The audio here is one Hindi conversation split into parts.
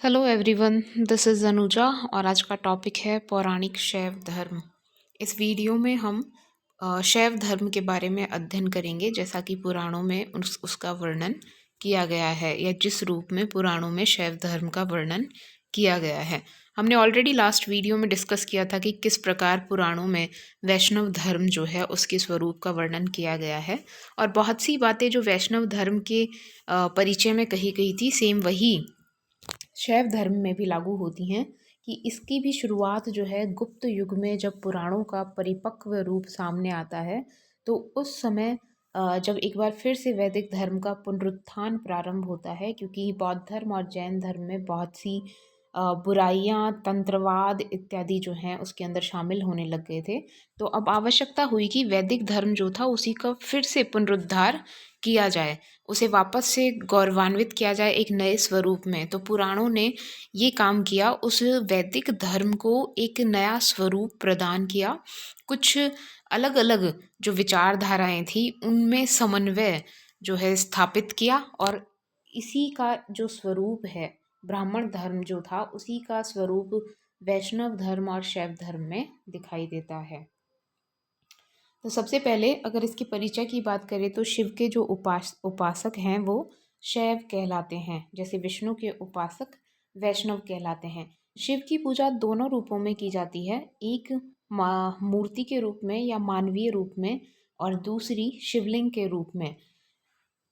Hello everyone, this is Anuja और आज का टॉपिक है पौराणिक शैव धर्म। इस वीडियो में हम शैव धर्म के बारे में अध्ययन करेंगे, जैसा कि पुराणों में उसका वर्णन किया गया है या जिस रूप में पुराणों में शैव धर्म का वर्णन किया गया है। हमने ऑलरेडी लास्ट वीडियो में डिस्कस किया था कि किस प्रकार पुराणों में वैष्णव धर्म जो है उसके स्वरूप का वर्णन किया गया है, और बहुत सी बातें जो वैष्णव धर्म के परिचय में कही गई थी सेम वही शैव धर्म में भी लागू होती हैं। कि इसकी भी शुरुआत जो है गुप्त युग में, जब पुराणों का परिपक्व रूप सामने आता है, तो उस समय जब एक बार फिर से वैदिक धर्म का पुनरुत्थान प्रारंभ होता है, क्योंकि बौद्ध धर्म और जैन धर्म में बहुत सी बुराइयां, तंत्रवाद इत्यादि जो हैं उसके अंदर शामिल होने लग गए थे। तो अब आवश्यकता हुई कि वैदिक धर्म जो था उसी का फिर से पुनरुद्धार किया जाए, उसे वापस से गौरवान्वित किया जाए एक नए स्वरूप में। तो पुराणों ने ये काम किया, उस वैदिक धर्म को एक नया स्वरूप प्रदान किया। कुछ अलग अलग जो विचारधाराएं थी उनमें समन्वय जो है स्थापित किया, और इसी का जो स्वरूप है, ब्राह्मण धर्म जो था उसी का स्वरूप वैष्णव धर्म और शैव धर्म में दिखाई देता है। तो सबसे पहले अगर इसके परिचय की बात करें तो शिव के जो उपासक हैं वो शैव कहलाते हैं, जैसे विष्णु के उपासक वैष्णव कहलाते हैं। शिव की पूजा दोनों रूपों में की जाती है, एक मूर्ति के रूप में या मानवीय रूप में, और दूसरी शिवलिंग के रूप में।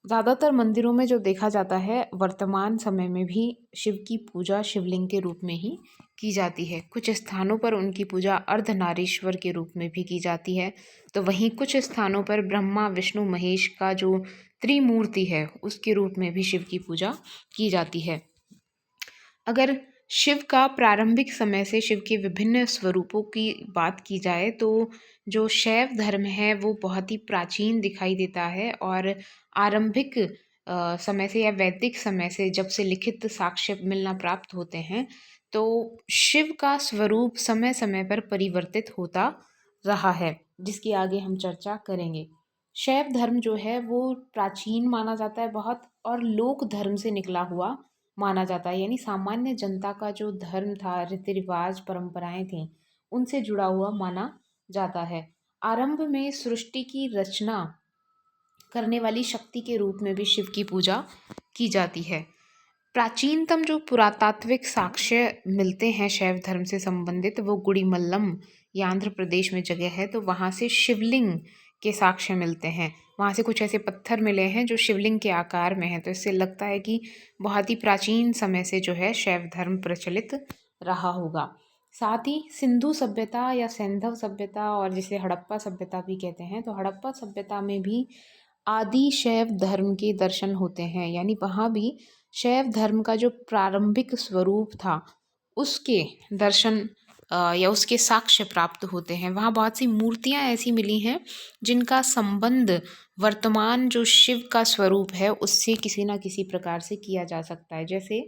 ज़्यादातर मंदिरों में जो देखा जाता है वर्तमान समय में भी शिव की पूजा शिवलिंग के रूप में ही की जाती है। कुछ स्थानों पर उनकी पूजा अर्धनारीश्वर के रूप में भी की जाती है, तो वहीं कुछ स्थानों पर ब्रह्मा विष्णु महेश का जो त्रिमूर्ति है उसके रूप में भी शिव की पूजा की जाती है। अगर शिव का प्रारंभिक समय से शिव के विभिन्न स्वरूपों की बात की जाए तो जो शैव धर्म है वो बहुत ही प्राचीन दिखाई देता है, और आरंभिक समय से या वैदिक समय से जब से लिखित साक्ष्य मिलना प्राप्त होते हैं, तो शिव का स्वरूप समय समय पर परिवर्तित होता रहा है, जिसकी आगे हम चर्चा करेंगे। शैव धर्म जो है वो प्राचीन माना जाता है बहुत, और लोक धर्म से निकला हुआ माना जाता है, यानी सामान्य जनता का जो धर्म था, रीति रिवाज परंपराएं थीं, उनसे जुड़ा हुआ माना जाता है। आरंभ में सृष्टि की रचना करने वाली शक्ति के रूप में भी शिव की पूजा की जाती है। प्राचीनतम जो पुरातात्विक साक्ष्य मिलते हैं शैव धर्म से संबंधित, वो गुड़ीमल्लम या आंध्र प्रदेश में जगह है, तो वहाँ से शिवलिंग के साक्ष्य मिलते हैं। वहाँ से कुछ ऐसे पत्थर मिले हैं जो शिवलिंग के आकार में हैं, तो इससे लगता है कि बहुत ही प्राचीन समय से जो है शैव धर्म प्रचलित रहा होगा। साथ ही सिंधु सभ्यता या सैंधव सभ्यता, और जिसे हड़प्पा सभ्यता भी कहते हैं, तो हड़प्पा सभ्यता में भी आदि शैव धर्म के दर्शन होते हैं, यानी वहाँ भी शैव धर्म का जो प्रारंभिक स्वरूप था उसके दर्शन या उसके साक्ष्य प्राप्त होते हैं। वहाँ बहुत सी मूर्तियाँ ऐसी मिली हैं जिनका संबंध वर्तमान जो शिव का स्वरूप है उससे किसी ना किसी प्रकार से किया जा सकता है। जैसे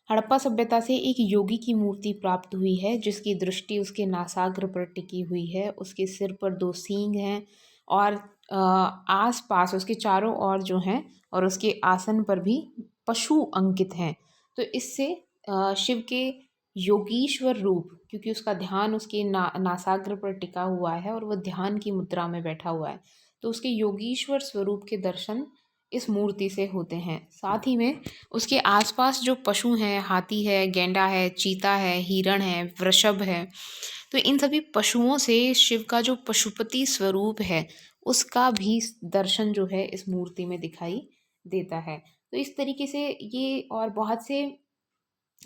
हड़प्पा सभ्यता से एक योगी की मूर्ति प्राप्त हुई है, जिसकी दृष्टि उसके नासाग्र पर टिकी हुई है, उसके सिर पर 2 सींग हैं, और आस पास उसके चारों ओर जो हैं, और उसके आसन पर भी पशु अंकित हैं। तो इससे शिव के योगीश्वर रूप, क्योंकि उसका ध्यान उसके नासाग्र पर टिका हुआ है और वह ध्यान की मुद्रा में बैठा हुआ है, तो उसके योगीश्वर स्वरूप के दर्शन इस मूर्ति से होते हैं। साथ ही में उसके आसपास जो पशु हैं, हाथी है, गैंडा है, चीता है, हिरण है, वृषभ है, तो इन सभी पशुओं से शिव का जो पशुपति स्वरूप है उसका भी दर्शन जो है इस मूर्ति में दिखाई देता है। तो इस तरीके से ये और बहुत से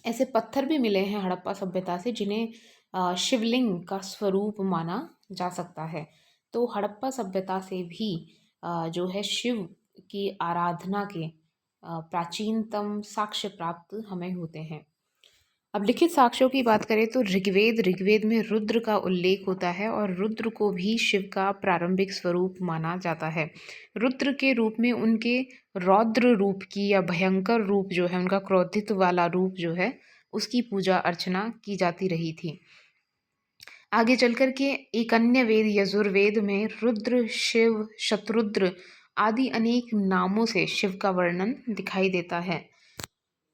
ऐसे पत्थर भी मिले हैं हड़प्पा सभ्यता से जिन्हें शिवलिंग का स्वरूप माना जा सकता है। तो हड़प्पा सभ्यता से भी जो है शिव की आराधना के प्राचीनतम साक्ष्य प्राप्त हमें होते हैं। अब लिखित साक्ष्यों की बात करें तो ऋग्वेद में रुद्र का उल्लेख होता है, और रुद्र को भी शिव का प्रारंभिक स्वरूप माना जाता है। रुद्र के रूप में उनके रौद्र रूप की या भयंकर रूप जो है, उनका क्रोधित वाला रूप जो है, उसकी पूजा अर्चना की जाती रही थी। आगे चल कर के एक अन्य वेद यजुर्वेद में रुद्र, शिव, शत्रुद्र आदि अनेक नामों से शिव का वर्णन दिखाई देता है।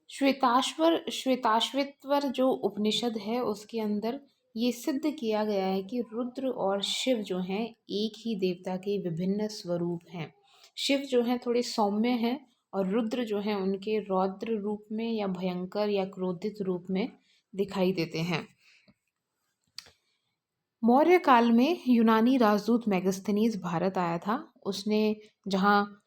श्वेताश्वतर जो उपनिषद है उसके अंदर ये सिद्ध किया गया है कि रुद्र और शिव जो हैं एक ही देवता के विभिन्न स्वरूप हैं। शिव जो हैं थोड़े सौम्य हैं और रुद्र जो हैं उनके रौद्र रूप में या भयंकर या क्रोधित रूप में दिखाई देते हैं। मौर्य काल में यूनानी राजदूत मेगास्थनीज भारत आया था। उसने जहाँ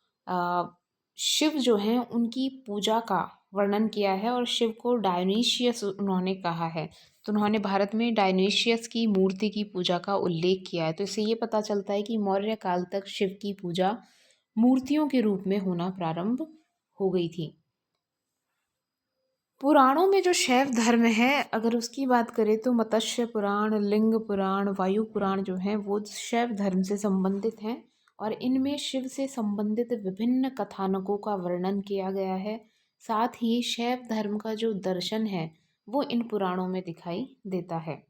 शिव जो हैं उनकी पूजा का वर्णन किया है और शिव को डायनीशियस उन्होंने कहा है। तो उन्होंने भारत में डायनीशियस की मूर्ति की पूजा का उल्लेख किया है। तो इससे ये पता चलता है कि मौर्य काल तक शिव की पूजा मूर्तियों के रूप में होना प्रारंभ हो गई थी। पुराणों में जो शैव धर्म है अगर उसकी बात करें तो मत्स्य पुराण, लिंग पुराण, वायु पुराण जो हैं वो शैव धर्म से संबंधित हैं और इनमें शिव से संबंधित विभिन्न कथानकों का वर्णन किया गया है। साथ ही शैव धर्म का जो दर्शन है वो इन पुराणों में दिखाई देता है।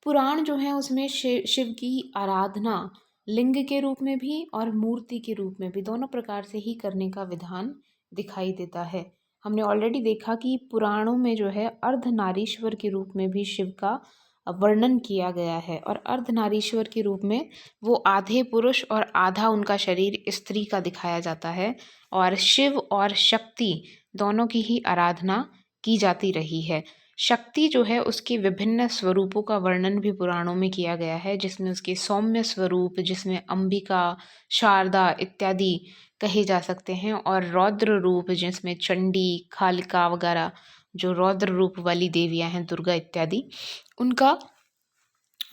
पुराण जो है उसमें शिव की आराधना लिंग के रूप में भी और मूर्ति के रूप में भी दोनों प्रकार से ही करने का विधान दिखाई देता है। हमने ऑलरेडी देखा कि पुराणों में जो है अर्धनारीश्वर के रूप में भी शिव का वर्णन किया गया है और अर्धनारीश्वर के रूप में वो आधे पुरुष और आधा उनका शरीर स्त्री का दिखाया जाता है और शिव और शक्ति दोनों की ही आराधना की जाती रही है। शक्ति जो है उसके विभिन्न स्वरूपों का वर्णन भी पुराणों में किया गया है, जिसमें उसके सौम्य स्वरूप जिसमें अंबिका, शारदा इत्यादि कहे जा सकते हैं और रौद्र रूप जिसमें चंडी, कालिका वगैरह जो रौद्र रूप वाली देवियां हैं, दुर्गा इत्यादि, उनका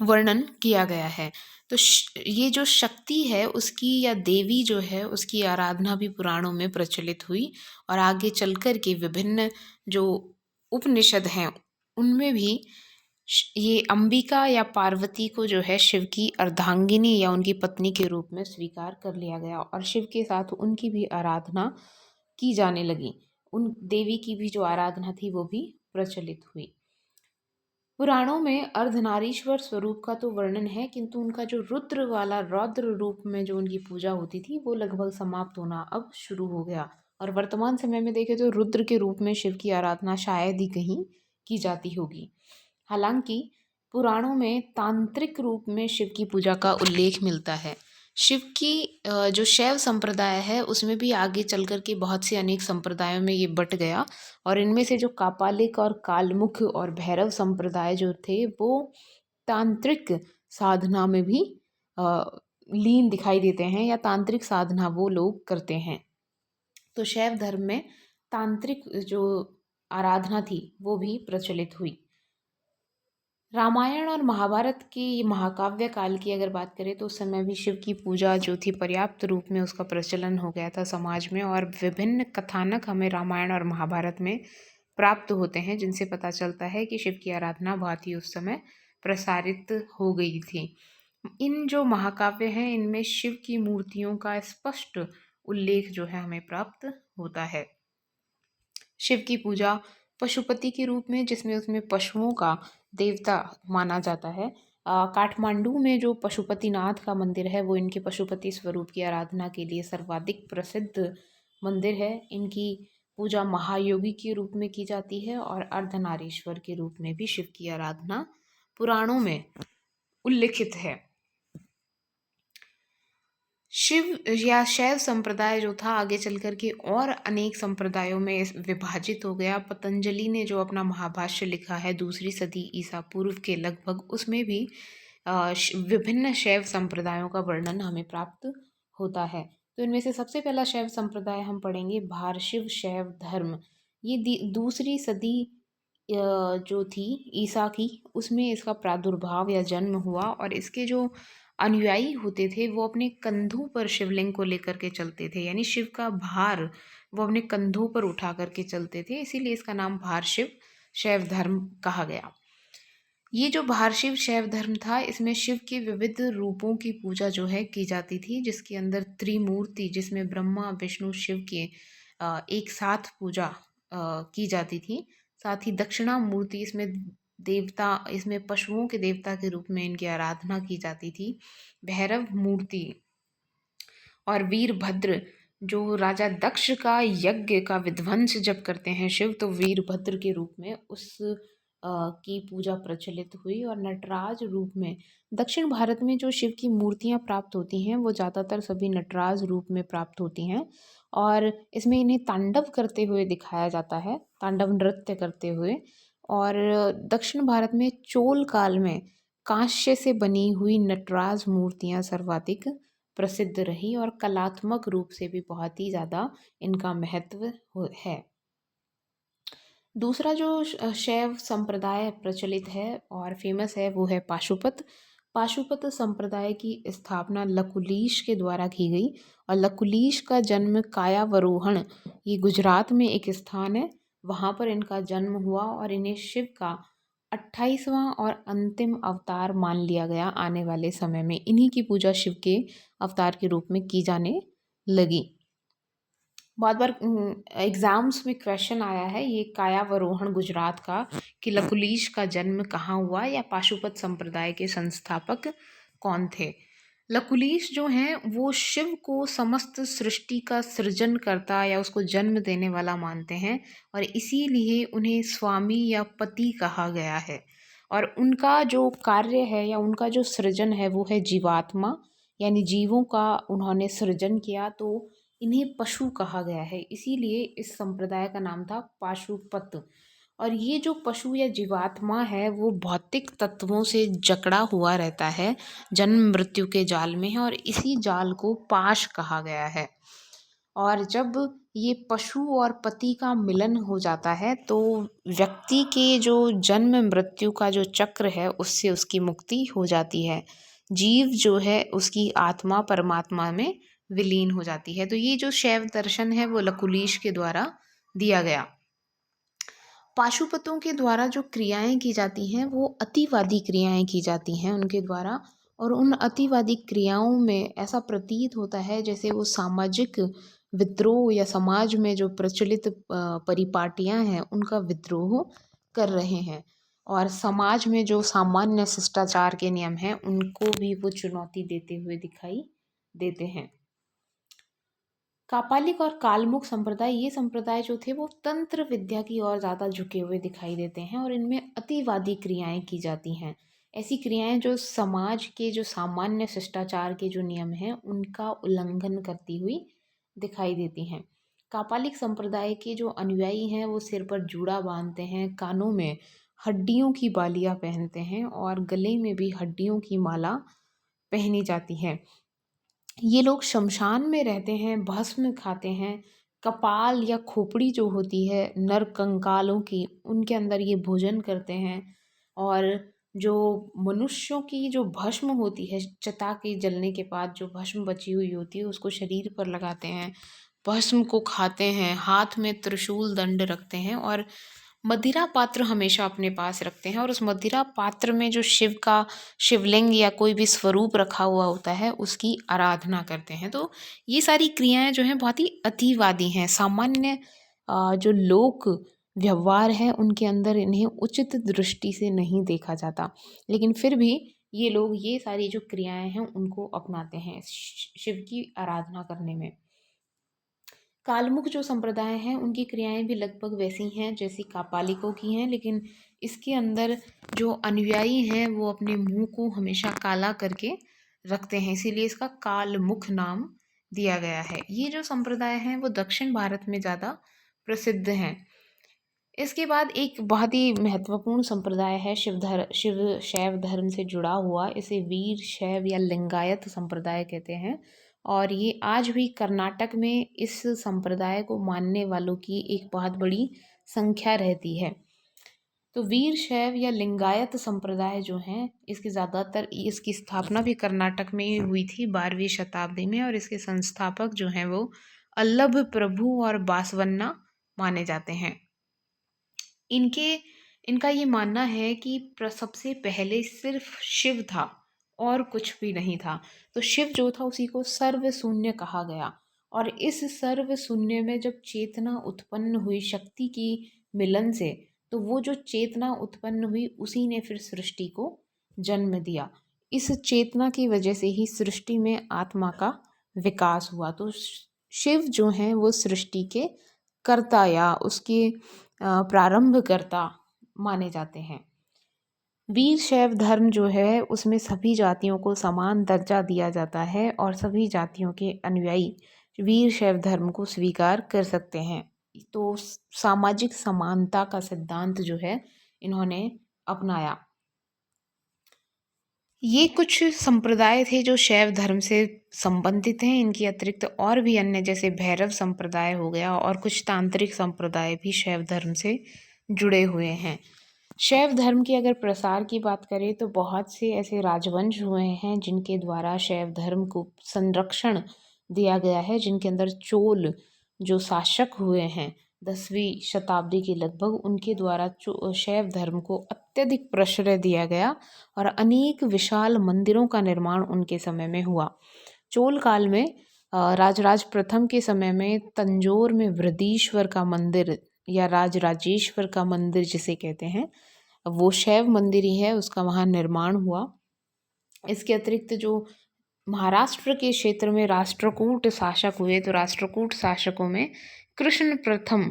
वर्णन किया गया है। तो ये जो शक्ति है उसकी या देवी जो है उसकी आराधना भी पुराणों में प्रचलित हुई और आगे चलकर के विभिन्न जो उपनिषद हैं उनमें भी ये अंबिका या पार्वती को जो है शिव की अर्धांगिनी या उनकी पत्नी के रूप में स्वीकार कर लिया गया और शिव के साथ उनकी भी आराधना की जाने लगी। उन देवी की भी जो आराधना थी वो भी प्रचलित हुई। पुराणों में अर्धनारीश्वर स्वरूप का तो वर्णन है किंतु उनका जो रुद्र वाला रौद्र रूप में जो उनकी पूजा होती थी वो लगभग समाप्त होना अब शुरू हो गया और वर्तमान समय में देखें तो रुद्र के रूप में शिव की आराधना शायद ही कहीं की जाती होगी। हालांकि पुराणों में तांत्रिक रूप में शिव की पूजा का उल्लेख मिलता है। शिव की जो शैव संप्रदाय है उसमें भी आगे चल कर के बहुत से अनेक संप्रदायों में ये बट गया और इनमें से जो कापालिक और कालमुख और भैरव संप्रदाय जो थे वो तांत्रिक साधना में भी लीन दिखाई देते हैं या तांत्रिक साधना वो लोग करते हैं। तो शैव धर्म में तांत्रिक जो आराधना थी वो भी प्रचलित हुई। रामायण और महाभारत की महाकाव्य काल की अगर बात करें तो उस समय भी शिव की पूजा जो थी पर्याप्त रूप में उसका प्रचलन हो गया था समाज में और विभिन्न कथानक हमें रामायण और महाभारत में प्राप्त होते हैं जिनसे पता चलता है कि शिव की आराधना बहुत ही उस समय प्रसारित हो गई थी। इन जो महाकाव्य हैं इनमें शिव की मूर्तियों का स्पष्ट उल्लेख जो है हमें प्राप्त होता है। शिव की पूजा पशुपति के रूप में जिसमें उसमें पशुओं का देवता माना जाता है। काठमांडू में जो पशुपतिनाथ का मंदिर है वो इनके पशुपति स्वरूप की आराधना के लिए सर्वाधिक प्रसिद्ध मंदिर है। इनकी पूजा महायोगी के रूप में की जाती है और अर्धनारीश्वर के रूप में भी शिव की आराधना पुराणों में उल्लिखित है। शिव या शैव संप्रदाय जो था आगे चल कर के और अनेक संप्रदायों में विभाजित हो गया। पतंजलि ने जो अपना महाभाष्य लिखा है 2री सदी ईसा पूर्व के लगभग उसमें भी विभिन्न शैव संप्रदायों का वर्णन हमें प्राप्त होता है। तो इनमें से सबसे पहला शैव संप्रदाय हम पढ़ेंगे भारशिव शैव धर्म। ये 2री सदी जो थी ईसा की उसमें इसका प्रादुर्भाव या जन्म हुआ और इसके जो अनुयायी होते थे वो अपने कंधों पर शिवलिंग को लेकर के चलते थे, यानी शिव का भार वो अपने कंधों पर उठा करके चलते थे, इसीलिए इसका नाम भारशिव शैव धर्म कहा गया। ये जो भारशिव शैव धर्म था इसमें शिव के विविध रूपों की पूजा जो है की जाती थी, जिसके अंदर त्रिमूर्ति जिसमें ब्रह्मा विष्णु शिव के एक साथ पूजा की जाती थी। साथ ही दक्षिणा मूर्ति इसमें देवता इसमें पशुओं के देवता के रूप में इनकी आराधना की जाती थी। भैरव मूर्ति और वीरभद्र जो राजा दक्ष का यज्ञ का विध्वंस जब करते हैं शिव, तो वीरभद्र के रूप में उस की पूजा प्रचलित हुई। और नटराज रूप में दक्षिण भारत में जो शिव की मूर्तियाँ प्राप्त होती हैं वो ज़्यादातर सभी नटराज रूप में प्राप्त होती हैं। और इसमें इन्हें तांडव करते हुए दिखाया जाता है, तांडव नृत्य करते हुए। और दक्षिण भारत में चोल काल में कांस्य से बनी हुई नटराज मूर्तियाँ सर्वाधिक प्रसिद्ध रही और कलात्मक रूप से भी बहुत ही ज़्यादा इनका महत्व है। दूसरा जो शैव संप्रदाय प्रचलित है और फेमस है वो है पाशुपत। पाशुपत संप्रदाय की स्थापना लकुलीश के द्वारा की गई। और लकुलीश का जन्म कायावरोहण, ये गुजरात में एक स्थान है, वहाँ पर इनका जन्म हुआ और इन्हें शिव का 28वां और अंतिम अवतार मान लिया गया आने वाले समय में। इन्हीं की पूजा शिव के अवतार के रूप में की जाने लगी। बहुत बार एग्जाम्स में क्वेश्चन आया है ये कायावरोहण गुजरात का, कि लकुलीश का जन्म कहाँ हुआ या पाशुपत संप्रदाय के संस्थापक कौन थे। लकुलीश जो हैं वो शिव को समस्त सृष्टि का सृजन करता या उसको जन्म देने वाला मानते हैं, और इसीलिए उन्हें स्वामी या पति कहा गया है। और उनका जो कार्य है या उनका जो सृजन है वो है जीवात्मा, यानी जीवों का उन्होंने सृजन किया, तो इन्हें पशु कहा गया है, इसीलिए इस संप्रदाय का नाम था पाशुपत। और ये जो पशु या जीवात्मा है वो भौतिक तत्वों से जकड़ा हुआ रहता है, जन्म मृत्यु के जाल में है, और इसी जाल को पाश कहा गया है। और जब ये पशु और पति का मिलन हो जाता है तो व्यक्ति के जो जन्म मृत्यु का जो चक्र है उससे उसकी मुक्ति हो जाती है। जीव जो है उसकी आत्मा परमात्मा में विलीन हो जाती है। तो ये जो शैव दर्शन है वो लकुलीश के द्वारा दिया गया। पाशुपतों के द्वारा जो क्रियाएं की जाती हैं वो अतिवादी क्रियाएं की जाती हैं उनके द्वारा। और उन अतिवादी क्रियाओं में ऐसा प्रतीत होता है जैसे वो सामाजिक विद्रोह या समाज में जो प्रचलित परिपाटियां हैं उनका विद्रोह कर रहे हैं, और समाज में जो सामान्य शिष्टाचार के नियम हैं उनको भी वो चुनौती देते हुए दिखाई देते हैं। कापालिक और कालमुख संप्रदाय, ये संप्रदाय जो थे वो तंत्र विद्या की ओर ज़्यादा झुके हुए दिखाई देते हैं और इनमें अतिवादी क्रियाएं की जाती हैं। ऐसी क्रियाएं जो समाज के जो सामान्य शिष्टाचार के जो नियम हैं उनका उल्लंघन करती हुई दिखाई देती हैं। कापालिक संप्रदाय के जो अनुयायी हैं वो सिर पर जूड़ा बांधते हैं, कानों में हड्डियों की बालियां पहनते हैं और गले में भी हड्डियों की माला पहनी जाती है। ये लोग शमशान में रहते हैं, भस्म खाते हैं, कपाल या खोपड़ी जो होती है नर कंकालों की उनके अंदर ये भोजन करते हैं। और जो मनुष्यों की जो भस्म होती है चिता के जलने के बाद जो भस्म बची हुई होती है उसको शरीर पर लगाते हैं, भस्म को खाते हैं, हाथ में त्रिशूल दंड रखते हैं और मदिरा पात्र हमेशा अपने पास रखते हैं। और उस मदिरा पात्र में जो शिव का शिवलिंग या कोई भी स्वरूप रखा हुआ होता है उसकी आराधना करते हैं। तो ये सारी क्रियाएं जो हैं बहुत ही अतिवादी हैं। सामान्य जो लोक व्यवहार है उनके अंदर इन्हें उचित दृष्टि से नहीं देखा जाता, लेकिन फिर भी ये लोग ये सारी जो क्रियाएं हैं उनको अपनाते हैं शिव की आराधना करने में। कालमुख जो संप्रदाय हैं उनकी क्रियाएं भी लगभग वैसी हैं जैसी कापालिकों की हैं, लेकिन इसके अंदर जो अनुयायी हैं वो अपने मुंह को हमेशा काला करके रखते हैं, इसीलिए इसका कालमुख नाम दिया गया है। ये जो संप्रदाय हैं वो दक्षिण भारत में ज़्यादा प्रसिद्ध हैं। इसके बाद एक बहुत ही महत्वपूर्ण संप्रदाय है शिव शैव धर्म से जुड़ा हुआ, इसे वीर शैव या लिंगायत संप्रदाय कहते हैं। और ये आज भी कर्नाटक में इस संप्रदाय को मानने वालों की एक बहुत बड़ी संख्या रहती है। तो वीर शैव या लिंगायत संप्रदाय जो हैं इसकी ज़्यादातर इसकी स्थापना भी कर्नाटक में ही हुई थी 12वीं शताब्दी में, और इसके संस्थापक जो हैं वो अल्लभ प्रभु और बासवन्ना माने जाते हैं। इनके इनका ये मानना है कि सबसे पहले सिर्फ शिव था और कुछ भी नहीं था। तो शिव जो था उसी को सर्व शून्य कहा गया, और इस सर्व शून्य में जब चेतना उत्पन्न हुई शक्ति की मिलन से, तो वो जो चेतना उत्पन्न हुई उसी ने फिर सृष्टि को जन्म दिया। इस चेतना की वजह से ही सृष्टि में आत्मा का विकास हुआ। तो शिव जो हैं वो सृष्टि के कर्ता या उसके प्रारंभकर्ता माने जाते हैं। वीर शैव धर्म जो है उसमें सभी जातियों को समान दर्जा दिया जाता है और सभी जातियों के अनुयायी वीर शैव धर्म को स्वीकार कर सकते हैं। तो सामाजिक समानता का सिद्धांत जो है इन्होंने अपनाया। ये कुछ संप्रदाय थे जो शैव धर्म से संबंधित हैं। इनके अतिरिक्त और भी अन्य जैसे भैरव संप्रदाय हो गया और कुछ तांत्रिक संप्रदाय भी शैव धर्म से जुड़े हुए हैं। शैव धर्म की अगर प्रसार की बात करें तो बहुत से ऐसे राजवंश हुए हैं जिनके द्वारा शैव धर्म को संरक्षण दिया गया है, जिनके अंदर चोल जो शासक हुए हैं 10वीं शताब्दी के लगभग, उनके द्वारा शैव धर्म को अत्यधिक प्रश्रय दिया गया और अनेक विशाल मंदिरों का निर्माण उनके समय में हुआ। चोल काल में राजराज प्रथम के समय में तंजौर में वृद्धीश्वर का मंदिर या राजराजेश्वर का मंदिर जिसे कहते हैं वो शैव मंदिर ही है, उसका वहाँ निर्माण हुआ। इसके अतिरिक्त जो महाराष्ट्र के क्षेत्र में राष्ट्रकूट शासक हुए तो राष्ट्रकूट शासकों में कृष्ण प्रथम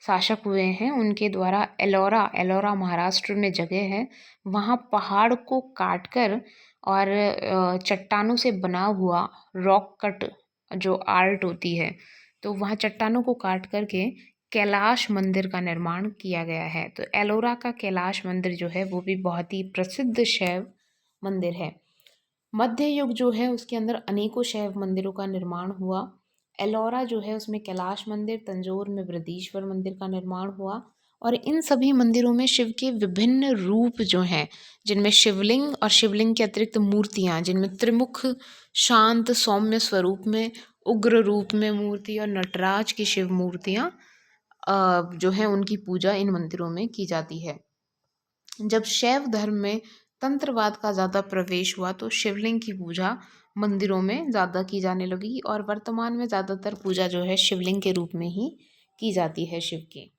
शासक हुए हैं। उनके द्वारा एलोरा महाराष्ट्र में जगह है, वहाँ पहाड़ को काटकर और चट्टानों से बना हुआ रॉक कट जो आर्ट होती है तो वहाँ चट्टानों को काट करके कैलाश मंदिर का निर्माण किया गया है। तो एलोरा का कैलाश मंदिर जो है वो भी बहुत ही प्रसिद्ध शैव मंदिर है। मध्य युग जो है उसके अंदर अनेकों शैव मंदिरों का निर्माण हुआ। एलोरा जो है उसमें कैलाश मंदिर, तंजौर में बृहदीश्वर मंदिर का निर्माण हुआ और इन सभी मंदिरों में शिव के विभिन्न रूप जो हैं जिनमें शिवलिंग और शिवलिंग के अतिरिक्त मूर्तियाँ जिनमें त्रिमुख शांत सौम्य स्वरूप में, उग्र रूप में मूर्ति और नटराज की शिव मूर्तियाँ जो हैं उनकी पूजा इन मंदिरों में की जाती है। जब शैव धर्म में तंत्रवाद का ज़्यादा प्रवेश हुआ तो शिवलिंग की पूजा मंदिरों में ज़्यादा की जाने लगी और वर्तमान में ज़्यादातर पूजा जो है शिवलिंग के रूप में ही की जाती है शिव की।